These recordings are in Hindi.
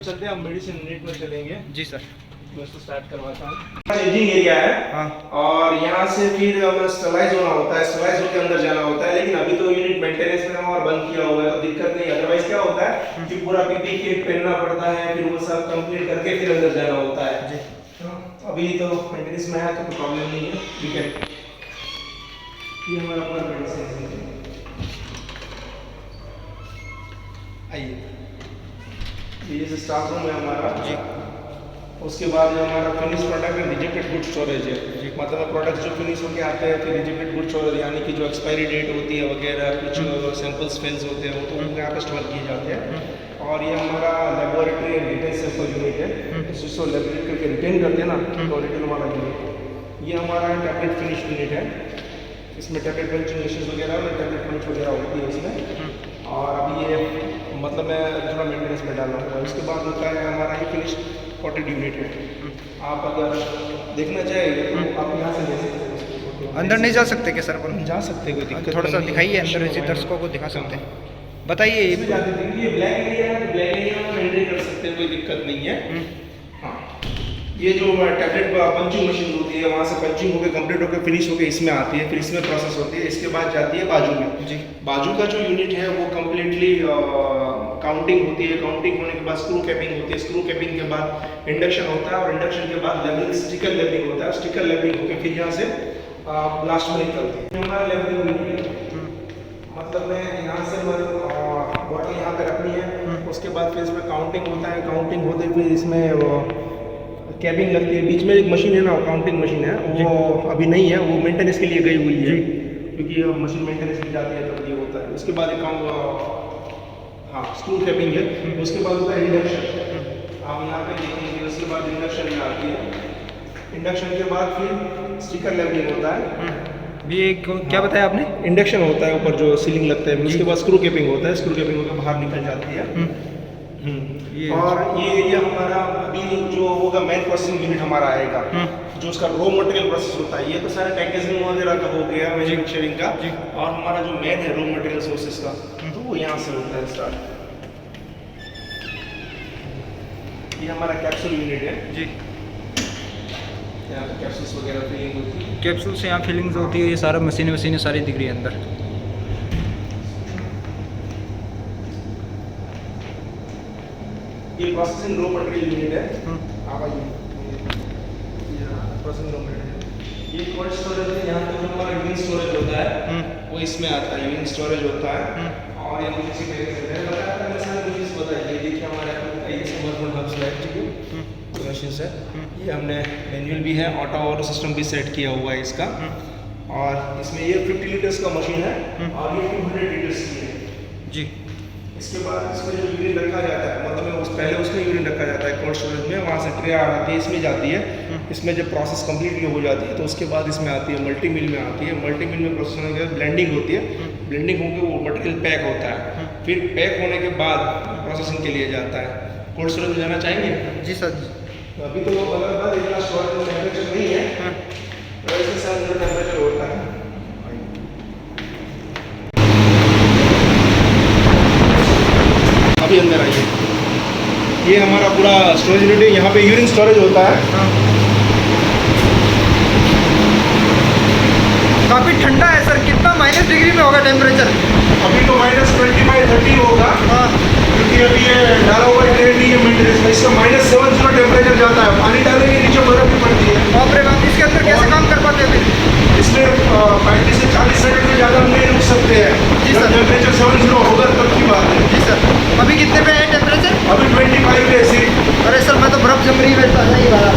चलते हैं हम मेडिसिन यूनिट में चलेंगे। जी सर। मैं इसको स्टार्ट करवाता हूँ। चेंजिंग एरिया है। हाँ। और यहाँ से फिर हमें स्टरलाइज होना होता है, स्टरलाइज होकर अंदर जाना होता है। लेकिन अभी तो यूनिट मेंटेनेंस में है और बंद किया हुआ है तो दिक्कत नहीं। अदरवाइज क्या होता है कि पूरा पीपी किट पहनना पड़ता है, फिर वो सब कंप्लीट करके फिर अंदर जाना होता है। जी। अभी तो मेंटेनेंस में है तो कोई प्रॉब्लम नहीं है। ठीक है, ये हमारा पूरा मेडिसिन है। आइए, ये स्टाफ रूम है हमारा। जी। उसके बाद जो हमारा फिनिश प्रोडक्ट है रिजेक्टेड गुड स्टोरेज है। मतलब प्रोडक्ट्स जो फिनिश होके आते हैं फिर रिजेक्टेड गुड स्टोरेज, यानी कि जो एक्सपायरी डेट होती है वगैरह कुछ सैंपल्स फेल्स होते हैं वो तो उनको यहाँ पर स्टोर किए जाते हैं। और ये हमारा laboratory and retain sample unit है, जिसको लेबोरेटरी करके रिटेन करते हैं ना, तो रिटेन वाला यूनिट। ये हमारा टैबलेट फिनिश यूनिट है। इसमें टैबलेट पंचिंग मशीन वगैरह और टैबलेट पंच वगैरह होती है इसमें। और अभी ये मतलब मैं थोड़ा मेंटेनेंस में डाला हूँ। उसके बाद होता है हमारा ये फिनिश कॉटेड यूनिट है। आप अगर देखना चाहेंगे तो आप यहाँ से ले सकते हैं। अंदर नहीं जा सकते क्या सर? अपन जा सकते, कोई दिक्कत थोड़ा सा नहीं है। दिखाइए अंदर, ऐसे दर्शकों को दिखा सकते हैं। बताइए। इसमें जाते हैं, ये ब्लैक एरिया है तो ब्लैक एरिया में मेंटेन कर सकते हैं, कोई दिक्कत नहीं है। हाँ, ये जो टैबलेट पंचिंग मशीन होती है वहाँ से पंचिंग होकर कंप्लीट होकर फिनिश होकर इसमें आती है, फिर इसमें प्रोसेस होती है। इसके बाद जाती है बाजू में। जी। बाजू का जो यूनिट है वो कम्प्लीटली काउंटिंग होती है। काउंटिंग होने के बाद स्क्रू कैपिंग होती है। स्क्रू कैपिंग के बाद इंडक्शन होता है और इंडक्शन के बाद लेवलिंग, स्टिकर लेवलिंग होता है। स्टिकर लेवलिंग होकर फिर यहाँ से ब्लास्ट में निकलती है। हमारा लेवलिंग यूनिट है, मतलब मैं यहाँ से बॉटल यहाँ पे रखनी है। उसके बाद फिर इसमें काउंटिंग होता है। काउंटिंग होते फिर इसमें कैबिंग लगती है। बीच में एक मशीन है ना, काउंटिंग मशीन है, वो अभी नहीं है, वो मेंटेनेंस के लिए गई हुई है, क्योंकि मशीन मेंटेनेंस में जाती है तब ये होता है। उसके बाद एक हाँ स्क्रू कैपिंग है। उसके बाद होता है इंडक्शन। आप यहाँ पे देखेंगे, उसके बाद इंडक्शन में आती है। इंडक्शन के बाद फिर स्टिकर लेवलिंग होता है। ये क्या बताया आपने? इंडक्शन होता है, ऊपर जो सीलिंग लगता है। उसके बाद स्क्रू कैपिंग होता है। स्क्रू कैपिंग होकर बाहर निकल जाती है। और ये एरिया हमारा अभी जो होगा मेन प्रोसेसिंग यूनिट हमारा आएगा, जो उसका रॉ मटेरियल प्रोसेस होता है। ये तो सारा पैकेजिंग वगैरह का हो गया, मैन्युफैक्चरिंग का। और हमारा जो मेन है रॉ मटेरियल सोर्सेस का, तो वो यहाँ से होता है स्टार्ट। ये हमारा कैप्सूल यूनिट है। जी। यहाँ पे कैप्सूल्स वगैरह फिलिंग होती है। कैप्सूल से यहाँ फिलिंग्स होती है। ये सारा मशीनें सारी दिख रही है अंदर। ये प्रोसेसिंग रॉ मटेरियल यूनिट है। आप आइए, प्रोसेसिंग रॉ मटेरियल। ये कोल्ड स्टोरेज है। यहाँ पे जो हमारा यूनिट स्टोरेज होता है वो इसमें आता है, यूनिट स्टोरेज होता है। और ये किसी तरीके से मैंने बताया था, मैं सारे यूनिट्स बताइए। देखिए हमारे ये समर्पण हब सेलेक्ट किए मशीन से। ये हमने मैनुअल भी है, ऑटो और सिस्टम भी सेट किया हुआ है इसका। और इसमें ये 50 लीटर्स का मशीन है और ये 200 लीटर्स की है। जी। इसके बाद इसमें जो यूरिन रखा जाता है, मतलब पहले उसमें यूरिन रखा जाता है कोल्ड स्टोरेज में। वहाँ से ट्रे आती है, इसमें जाती है। इसमें जब प्रोसेस कम्प्लीटली हो जाती है तो उसके बाद इसमें आती है, मल्टी मिल में आती है। मल्टी मिल में प्रोसेस होने के बाद ब्लेंडिंग होती है। ब्लेंडिंग होकर वो मटेरियल पैक होता है। फिर पैक होने के बाद प्रोसेसिंग के लिए जाता है। कोल्ड स्टोरेज में जाना चाहेंगे? जी सर। तो अभी तो मतलब इतना स्टोरेज में टेम्परेचर नहीं है, तो इसके साथ जो टेम्परेचर होता है। अभी अंदर आइए, ये हमारा पूरा स्टोरेज यूनिट है। यहाँ पे यूरिन स्टोरेज होता है। काफ़ी ठंडा है सर। कितना माइनस डिग्री में होगा टेम्परेचर? अभी तो -25-30 होगा, क्योंकि अभी ये डाला हुआ ट्रेन नहीं है मेंटेनेंस में। इसका -70 टेम्परेचर जाता है। पानी डालेंगे नीचे बर्फ भी पड़ती है। बाप रे बाप, इसके अंदर कैसे काम कर पाते हैं फिर? इसमें 35 से 40 सेकंड में ज़्यादा नहीं रुक सकते हैं। जी सर। टेम्परेचर 70 होगा तब की बात है। जी सर। अभी कितने पे है टेम्परेचर? अभी 25 पे ऐसे। अरे सर, मैं तो बर्फ जम रही है ताज़ा ही रहा।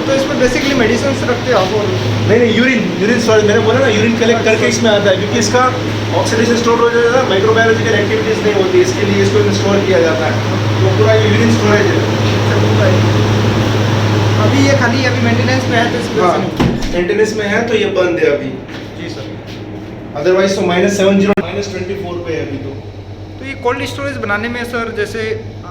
तो इसमें बेसिकली मेडिसिन रखते हो आप? और नहीं, यूरिन स्टोरेज मैंने बोला ना, यूरिन कलेक्ट करके इसमें आता है, क्योंकि इसका ऑक्सीडेशन स्टोर हो जाता है। माइक्रोबायोलॉजिकल एक्टिविटीज़ नहीं होती, इसके लिए इसको स्टोर किया जाता है। तो पूरा यूरिन स्टोरेज है। अभी ये खाली अभी मेंटेनेंस में है तो इसकी वजह से नहीं। मेंटेनेंस में है तो ये बंद है अभी। जी सर। अदरवाइज तो -70 -24 पे है अभी तो। तो तो ये कोल्ड स्टोरेज बनाने में सर, जैसे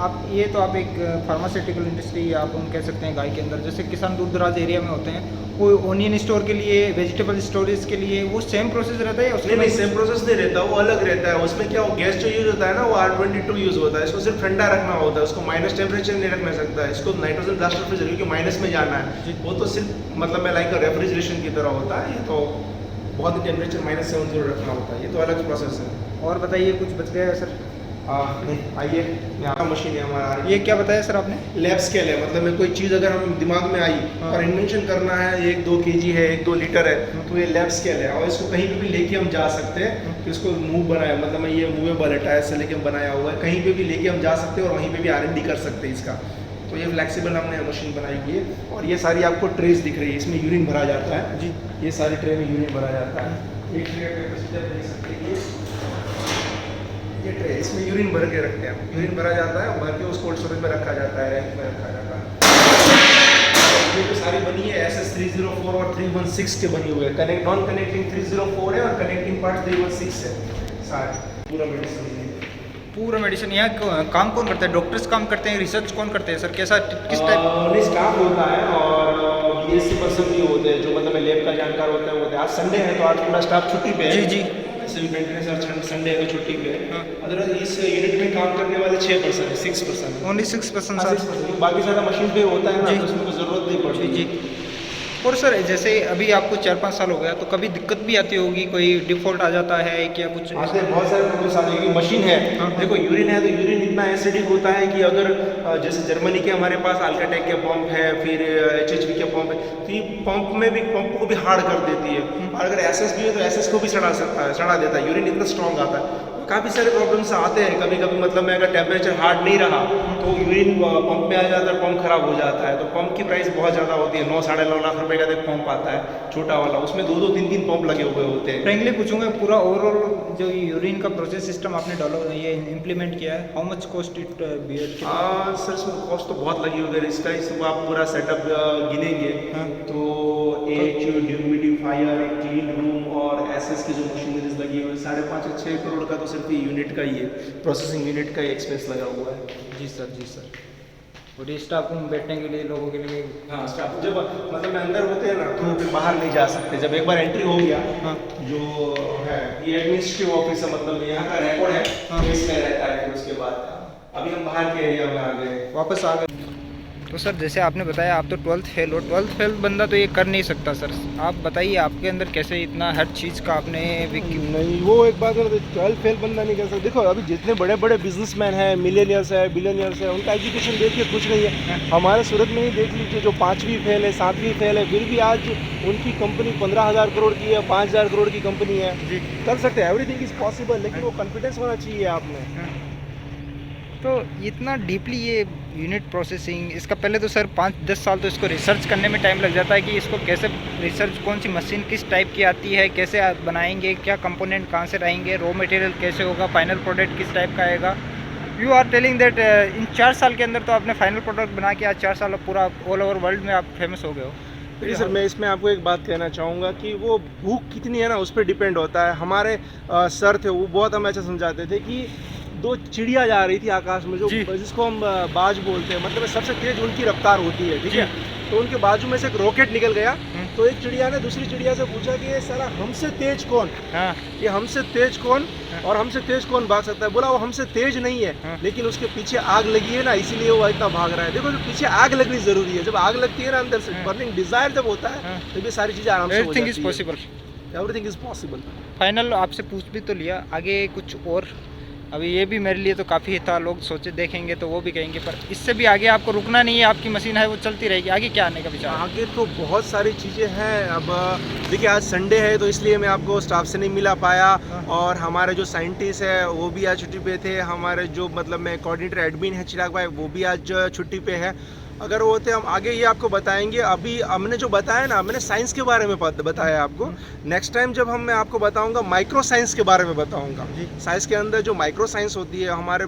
आप ये तो आप एक फार्मास्यूटिकल इंडस्ट्री आप हम कह सकते हैं गाय के अंदर, जैसे किसान दूर दराज एरिया में होते हैं, वो ओनियन स्टोर के लिए, वेजिटेबल स्टोरेज के लिए वो सेम प्रोसेस रहता है या उसमें नहीं, सेम प्रोसेस नहीं रहता, वो अलग रहता है। उसमें क्या, वो गैस जो यूज होता है ना, वो R22 यूज होता है। इसको सिर्फ ठंडा रखना होता है, उसको माइनस टेम्परेचर नहीं रखना सकता है, इसको नाइट्रोजन ब्लास्टर पे क्योंकि माइनस में जाना है, वो तो सिर्फ मतलब मैं लाइक रेफ्रिजरेशन की तरह होता है। ये तो बहुत ही टेम्परेचर -70 रखना होता है, ये तो अलग प्रोसेस है। और बताइए, कुछ बच गया है सर? नहीं, आइए, यहाँ मशीन है हमारा। ये क्या बताया सर आपने? लैब स्केल है, मतलब में कोई चीज़ अगर हम दिमाग में आई और इन्वेंशन करना है, 1-2 kg है, 1-2 लीटर है, तो ये लैब स्केल है और इसको कहीं पे भी लेके हम जा सकते हैं कि इसको मूव बनाया, मतलब में ये मूवेबल है, टायर से लेके हम बनाया हुआ है, कहीं पे भी लेके हम जा सकते हैं और वहीं पे भी R&D कर सकते हैं इसका। तो ये फ्लेक्सिबल हमने मशीन बनाई हुई है और ये सारी आपको ट्रेस दिख रही है, इसमें यूरिन भरा जाता है जी। ये सारी ट्रे में यूरिन भरा जाता है। एक ट्रे का कैपेसिटर देख सकते हैं, ये ट्रे, इसमें यूरिन भर के रखते हैं, यूरिन भरा जाता है, भर के उस कोल्ड स्टोरेज में रखा जाता है, रैक में रखा जाता है। ये जो सारी बनी है SS 304 और 316 के बनी हुई है। कनेक्ट नॉन कनेक्टिंग 304 है और कनेक्टिंग पार्ट 316 है। सारे पूरा मेडिसिन, पूरा मेडिसिन। यहाँ काम कौन करता है? डॉक्टर्स काम करते हैं, रिसर्च कौन करते हैं सर? कैसा, किस टाइप? नहीं, स्टाफ होता है और BSc पर्सन भी होते हैं जो मतलब लैब का जानकार होता है, वो होता है। आज संडे है तो आज पूरा स्टाफ छुट्टी पे है। जी। ऐसे भी मेंटेनेंस और संडे है तो छुट्टी पे है। अदरवाइज इस यूनिट में काम करने वाले 6 पर्सन है, 6 पर्सन है। Only 6% sir? बाकी सारा मशीन पे होता है ना, तो उसमें कोई ज़रूरत नहीं पड़ती। जी। और सर, जैसे अभी आपको 4-5 साल हो गया, तो कभी दिक्कत भी आती होगी, कोई डिफॉल्ट आ जाता है क्या कुछ? आते हैं, बहुत सारे प्रॉब्लम्स आते हैं कि मशीन है। देखो, यूरिन है तो यूरिन इतना एसिडिक होता है कि अगर जैसे जर्मनी के हमारे पास अल्ट्राटेक के पंप है, फिर HHV के पंप है, तो ये पंप को भी हार्ड कर देती है। और अगर SS भी है तो SS को भी सड़ा देता है, यूरिन इतना स्ट्रॉन्ग आता है। काफ़ी सारे प्रॉब्लम्स आते हैं कभी कभी, मतलब में अगर टेम्परेचर हार्ड नहीं रहा तो यूरिन पंप में आ जाता है, पंप खराब हो जाता है। तो पंप की प्राइस बहुत ज़्यादा होती है, 9-9.5 लाख रुपए का एक पंप आता है छोटा वाला, उसमें 2-2, 3-3 पंप लगे हुए होते हैं। फ्रेंकली पूछूंगा, पूरा ओवरऑल जो यूरिन का प्रोसेस सिस्टम आपने ये इम्प्लीमेंट किया है, how much cost it bear? Sir, इसमें कॉस्ट तो बहुत लगी होगी इसका। इसको आप पूरा सेटअप गिनेंगे तो एक ह्यूमिडिफायर, एक क्लीन रूम और SS की जो मशीनरीज लगी हुई है, 5.5-6 करोड़ का तो सिर्फ यूनिट का ही है, प्रोसेसिंग यूनिट का ही एक्सपेंस लगा हुआ है। जी सर। और ये स्टाफ रूम बैठने के लिए, लोगों के लिए? हाँ, स्टाफ जब मतलब में अंदर होते हैं ना तो फिर बाहर नहीं जा सकते। जब एक बार एंट्री हो गया, जो है ये एडमिनिस्ट्रेटिव ऑफिस है, मतलब यहाँ का रिकॉर्ड है, तो इसमें रहता है। फिर उसके बाद अभी हम बाहर के एरिया में आ गए, वापस आ गए। तो सर, जैसे आपने बताया आप तो 12th फेल हो, 12th फेल बंदा तो ये कर नहीं सकता सर। आप बताइए आपके अंदर कैसे इतना हर चीज़ का आपने नहीं, वो एक बात है, 12th फेल बंदा नहीं कर सकता। देखो, अभी जितने बड़े बड़े बिजनेसमैन हैं, मिलियनियर्स है, बिलियनियर्स है, उनका एजुकेशन देखिए कुछ नहीं है। हमारे सूरत में ही देख लीजिए, जो 5वीं फेल है, 7वीं फेल है, फिर भी आज उनकी कंपनी 15,000 करोड़ की है, 5,000 करोड़ की कंपनी है। कर सकते हैं, एवरीथिंग इज पॉसिबल, लेकिन वो कॉन्फिडेंस होना चाहिए आप में। तो इतना डीपली ये यूनिट प्रोसेसिंग, इसका पहले तो सर 5-10 साल तो इसको रिसर्च करने में टाइम लग जाता है कि इसको कैसे रिसर्च, कौन सी मशीन किस टाइप की आती है, कैसे आप बनाएंगे, क्या कंपोनेंट कहाँ से रहेंगे, रॉ मटेरियल कैसे होगा, फाइनल प्रोडक्ट किस टाइप का आएगा। You are telling that in 4 साल के अंदर तो आपने फाइनल प्रोडक्ट बना के आज 4 साल पूरा ऑल ओवर वर्ल्ड में आप फेमस हो गए हो। देखिए सर, मैं इसमें आपको एक बात कहना चाहूँगा कि वो भूख कितनी है ना, उस पर डिपेंड होता है। हमारे सर थे, वो बहुत हमें अच्छा समझाते थे कि 2 चिड़िया जा रही थी आकाश में, जो जिसको हम बाज बोलते हैं, मतलब सबसे तेज उनकी रफ्तार होती है, ठीक है। तो उनके बाजू में से एक रॉकेट निकल गया, तो एक चिड़िया ने दूसरी चिड़िया से पूछा कि ये सारा हमसे तेज कौन? ये हमसे तेज कौन और हमसे तेज कौन भाग सकता है? बोला वो हमसे तेज नहीं है, लेकिन उसके पीछे आग लगी है ना, इसीलिए वो इतना भाग रहा है। देखो, जो पीछे आग लगनी जरूरी है, जब आग लगती है ना अंदर से, बर्निंग डिजायर जब होता है, तो ये सारी चीजें आराम से हो जाती है। Everything is possible. फाइनल आपसे पूछ भी तो लिया, आगे कुछ और? अभी ये भी मेरे लिए तो काफ़ी था, लोग सोचे देखेंगे तो वो भी कहेंगे, पर इससे भी आगे आपको रुकना नहीं है, आपकी मशीन है वो चलती रहेगी। आगे क्या आने का विचार? आगे तो बहुत सारी चीज़ें हैं। अब देखिए, आज संडे है तो इसलिए मैं आपको स्टाफ से नहीं मिला पाया, और हमारे जो साइंटिस्ट है वो भी आज छुट्टी पे थे। हमारे जो मतलब में कोऑर्डिनेटर एडमिन है चिराग भाई, वो भी आज छुट्टी पे है। अगर वो होते हम आगे ये आपको बताएंगे। अभी हमने जो बताया ना, मैंने साइंस के बारे में बताया आपको। नेक्स्ट टाइम जब मैं आपको बताऊंगा माइक्रो साइंस के बारे में बताऊंगा। साइंस के अंदर जो माइक्रो साइंस होती है, हमारे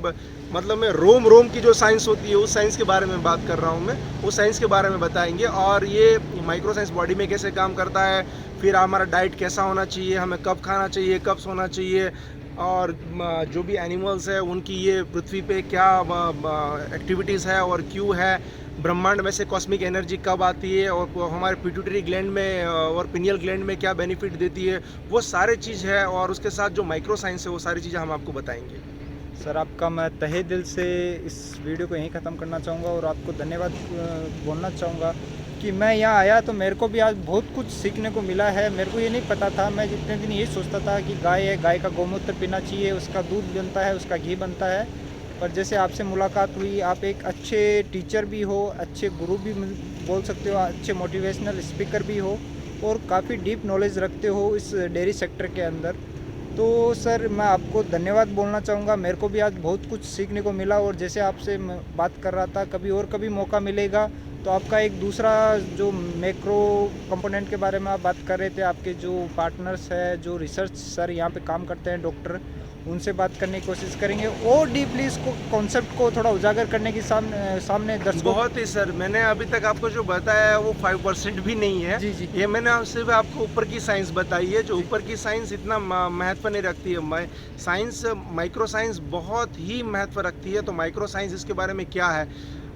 मतलब में रोम की जो साइंस होती है, उस साइंस के बारे में बात कर रहा हूँ मैं। उस साइंस के बारे में बताएंगे, और ये माइक्रो साइंस बॉडी में कैसे काम करता है, फिर हमारा डाइट कैसा होना चाहिए, हमें कब खाना चाहिए, कब सोना चाहिए, और जो भी एनिमल्स है उनकी ये पृथ्वी पे क्या एक्टिविटीज़ है और क्यों है, ब्रह्मांड में से कॉस्मिक एनर्जी कब आती है और वो हमारे पिट्यूटरी ग्लैंड में और पिनियल ग्लैंड में क्या बेनिफिट देती है, वो सारे चीज़ है। और उसके साथ जो माइक्रो साइंस है वो सारी चीज़ें हम आपको बताएंगे। सर आपका मैं तहे दिल से इस वीडियो को यहीं ख़त्म करना चाहूँगा और आपको धन्यवाद बोलना चाहूँगा कि मैं यहाँ आया तो मेरे को भी आज बहुत कुछ सीखने को मिला है। मेरे को ये नहीं पता था, मैं जितने दिन यही सोचता था कि गाय है, गाय का गौमूत्र पीना चाहिए, उसका दूध बनता है, उसका घी बनता है। पर जैसे आपसे मुलाकात हुई, आप एक अच्छे टीचर भी हो, अच्छे गुरु भी बोल सकते हो, अच्छे मोटिवेशनल स्पीकर भी हो और काफ़ी डीप नॉलेज रखते हो इस डेयरी सेक्टर के अंदर। तो सर मैं आपको धन्यवाद बोलना चाहूँगा। मेरे को भी आज बहुत कुछ सीखने को मिला और जैसे आपसे मैं बात कर रहा था, कभी मौका मिलेगा तो आपका एक दूसरा जो मैक्रो कंपोनेंट के बारे में आप बात कर रहे थे, आपके जो पार्टनर्स है, जो रिसर्च सर यहाँ पे काम करते हैं, डॉक्टर, उनसे बात करने की कोशिश करेंगे और डीपली इसको कॉन्सेप्ट को थोड़ा उजागर करने की सामने दर्शकों। बहुत ही सर, मैंने अभी तक आपको जो बताया है वो 5% भी नहीं है। जी जी, ये मैंने सिर्फ आपको ऊपर की साइंस बताई है, जो ऊपर की साइंस इतना महत्व नहीं रखती है। साइंस, माइक्रो साइंस बहुत ही महत्व रखती है। तो माइक्रो साइंस इसके बारे में क्या है,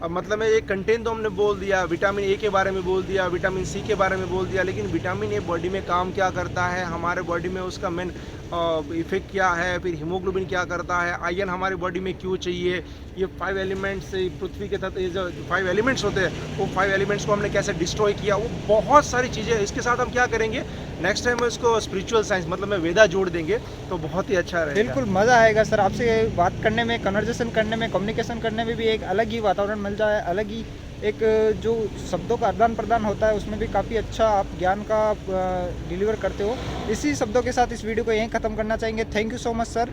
अब मतलब में एक कंटेंट तो हमने बोल दिया, विटामिन ए के बारे में बोल दिया, विटामिन सी के बारे में बोल दिया, लेकिन विटामिन ए बॉडी में काम क्या करता है, हमारे बॉडी में उसका मेन इफेक्ट क्या है, फिर हीमोग्लोबिन क्या करता है, आयरन हमारी बॉडी में क्यों चाहिए, ये 5 एलिमेंट्स, पृथ्वी के तहत ये जो 5 एलिमेंट्स होते हैं, वो 5 एलिमेंट्स को हमने कैसे डिस्ट्रॉय किया, वो बहुत सारी चीज़ें। इसके साथ हम क्या करेंगे, नेक्स्ट टाइम इसको स्पिरिचुअल साइंस मतलब में वेदा जोड़ देंगे तो बहुत ही अच्छा रहेगा। बिल्कुल मज़ा आएगा सर। आपसे बात करने में, कन्वर्जेशन करने में, कम्युनिकेशन करने में भी एक अलग ही वातावरण मिल जाए, अलग ही एक जो शब्दों का आदान प्रदान होता है उसमें भी काफ़ी अच्छा आप ज्ञान का डिलीवर करते हो। इसी शब्दों के साथ इस वीडियो को यहीं ख़त्म करना चाहेंगे। Thank you so much sir.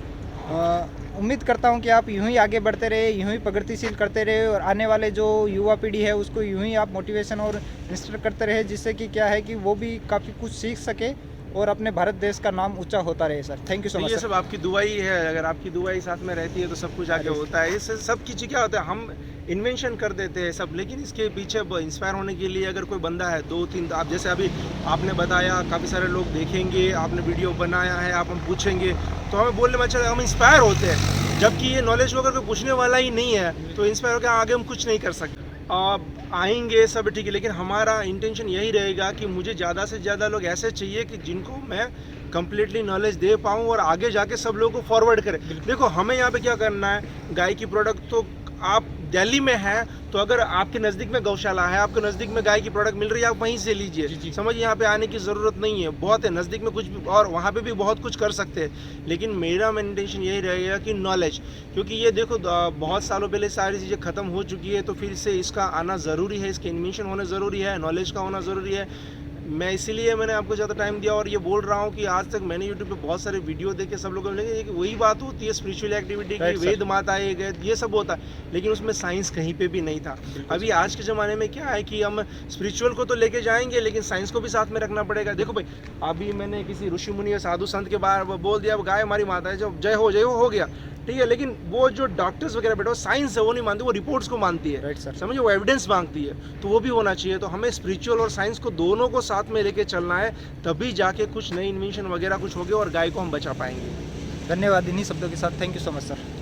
उम्मीद करता हूं कि आप यूं ही आगे बढ़ते रहे, यूं ही प्रगतिशील करते रहे और आने वाले जो युवा पीढ़ी है उसको यूं ही आप मोटिवेशन और इंस्पायर करते रहे, जिससे कि क्या है कि वो भी काफ़ी कुछ सीख सके और अपने भारत देश का नाम ऊंचा होता रहे sir. Thank you so much. ये सब आपकी दुआ ही है, अगर आपकी दुआ ही साथ में रहती है तो सब कुछ आगे होता है। इससे सब चीज़ क्या होता है, हम इन्वेंशन कर देते हैं सब, लेकिन इसके पीछे इंस्पायर होने के लिए अगर कोई बंदा है, 2-3, आप जैसे अभी आपने बताया, काफ़ी सारे लोग देखेंगे, आपने वीडियो बनाया है, आप हम पूछेंगे तो हमें बोलने में अच्छा, हम इंस्पायर होते हैं। जबकि ये नॉलेज को अगर कोई पूछने वाला ही नहीं है तो इंस्पायर होकर आगे हम कुछ नहीं कर सकते। आप आएंगे सब ठीक है, लेकिन हमारा इंटेंशन यही रहेगा कि मुझे ज़्यादा से ज़्यादा लोग ऐसे चाहिए कि जिनको मैं कंप्लीटली नॉलेज दे पाऊँ और आगे जाके सब लोगों को फॉरवर्ड करें। देखो हमें यहाँ पे क्या करना है, गाय की प्रोडक्ट तो आप दिल्ली में है तो अगर आपके नज़दीक में गौशाला है, आपके नज़दीक में गाय की प्रोडक्ट मिल रही है, आप वहीं से लीजिए। समझिए यहाँ पे आने की ज़रूरत नहीं है, बहुत है नज़दीक में कुछ भी, और वहाँ पे भी बहुत कुछ कर सकते हैं। लेकिन मेरा इंटेंशन यही रहेगा कि नॉलेज, क्योंकि ये देखो बहुत सालों पहले सारी चीज़ें ख़त्म हो चुकी है, तो फिर से इसका आना ज़रूरी है, इसके इन्वेंशन होना ज़रूरी है, नॉलेज का होना ज़रूरी है। मैं इसीलिए मैंने आपको ज़्यादा टाइम दिया और ये बोल रहा हूँ कि आज तक मैंने यूट्यूब पे बहुत सारे वीडियो देखे, सब लोगों ने कि वही बात होती है स्पिरिचुअल एक्टिविटी की, वेद माता ये सब होता है, लेकिन उसमें साइंस कहीं पे भी नहीं था। अभी आज के ज़माने में क्या है कि हम स्पिरिचुअल को तो लेके जाएंगे, लेकिन साइंस को भी साथ में रखना पड़ेगा। देखो भाई, अभी मैंने किसी ऋषि मुनि या साधु संत के बारे में बोल दिया, गाय हमारी माता है, जब जय हो गया, ठीक है, लेकिन वो जो डॉक्टर्स वगैरह बैठे, वो साइंस है वो नहीं मानती, वो रिपोर्ट्स को मानती है। राइट सर, समझिए, वो एविडेंस मांगती है, तो वो भी होना चाहिए। तो हमें स्पिरिचुअल और साइंस को दोनों को साथ में लेके चलना है, तभी जाके कुछ नई इन्वेंशन वगैरह कुछ होगी और गाय को हम बचा पाएंगे। धन्यवाद इन्हीं शब्दों के साथ। Thank you so much sir.